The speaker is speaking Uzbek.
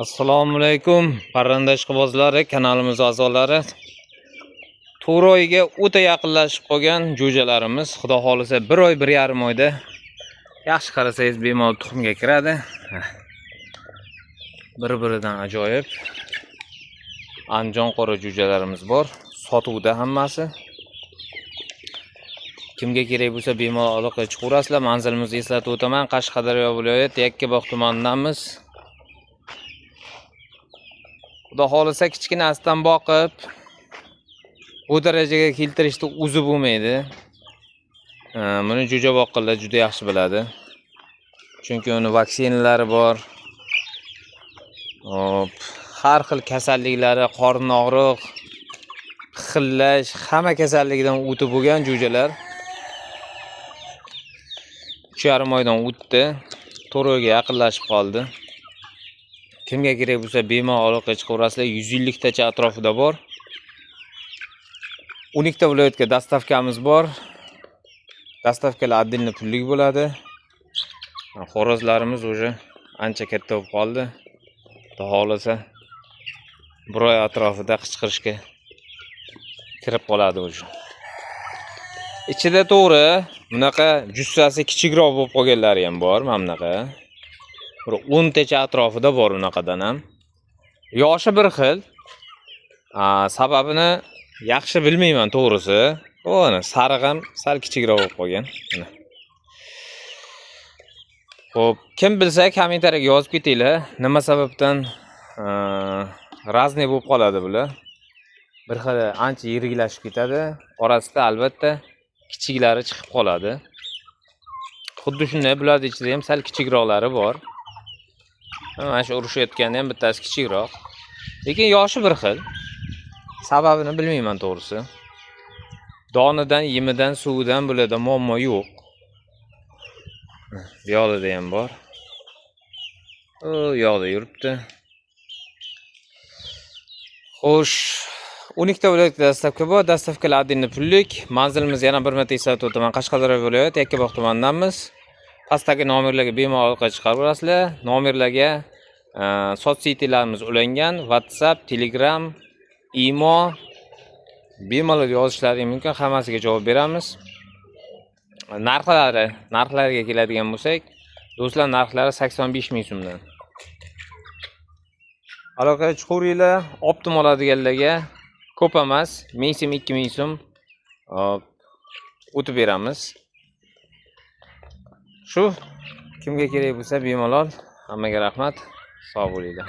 Assalomu alaykum parranda ishqibozlari, kanalimiz a'zolari. To'royga o'ta yaqinlashib qolgan jo'jalarimiz, xudo xolisa 1 oy 1,5 oyda yaxshi qarasangiz bemalol tuxumga kiradi. Bir-biridan ajoyib anjon qora jo'jalarimiz bor. Sotuvda hammasi. Kimga kerak bo'lsa bemalol aloqa chiqaverasizlar. Manzilimizni eslatib o'taman. Qashqadaryo viloyati Yakkabog' tumanidamiz. Xudo xolisa kichkinasidan boqib bu darajaga keltirishni o'zi bo'lmaydi. Buni jo'ja boqqanlar juda yaxshi biladi. Chunki uni vaksinalari bor. Har xil kasalliklari, qorin og'riq, xillash, hamma kasallikdan o'tib bo'lgan jo'jalar. 3,5 oydan o'tdi. To'royga yaqinlashib qoldi. Kimga kerak bo'lsa bemalol aloqa chiqaverasizlar. 150 tacha atrofida bor. 12 ta viloyatga dastavkamiz bor. Dastavkalar отдельно pullik bo'ladi. Xo'rozlarimiz уже ancha katta bo'lib qoldi. Xudo xolisa 1 oy atrofida qichqirishga kirib qoladi уже. Ichida to'g'ri bunaqa jussasi kichikroq bo'lib qolganlari ham bor, mana bunaqa. 10 tacha atrofida bor unaqadan ham. Yoshi bir xil. Sababini yaxshi bilmayman to'g'risi. O'ni sariq ham sal kichikroq bo'lib qolgan. Mana. Xo'p, kim bilsa kommentariyaga yozib ketinglar. Nima sababdan razne bo'lib qoladi bular? Bir xil ancha yiriklashib ketadi. Orasida albatta kichiklari chiqib qoladi. Xuddi shunday bularning ichida ham sal kichikroqlari bor. Mana shu urushayotganda ham bittasi kichikroq. Lekin yoshi bir xil. Sababini bilmayman to'g'risi. Donidan, yemidan, suvidan bularda muammo yo'q. Yo'lida ham bor. Yo'lda yuribdi. Xo'sh, 12 ta viloyatda dastavka bor. Dastavkalar отдельно pullik. Manzilimiz yana bir marta eslatib o'taman. Qashqadaryo viloyati Yakkabog' tumanidamiz. Pastdagi nomerlarga bemalol aloqa chiqarib nomerlarga sotsetilarimiz ulangan. WhatsApp, Telegram, Imo bemalol yozishlaringiz mumkin. Hammasiga javob beramiz. Narxlariga keladigan bo'lsak, do'stlar, narxlari 85 ming so'mdan. Aloqa chiqaveringlar, optim oladiganlarga ko'p emas, 1000 so'm, 2000 so'm o'tib beramiz. Shu kimga kerak bo'lsa bemalol. Hammaga rahmat. Sog' bo'linglar.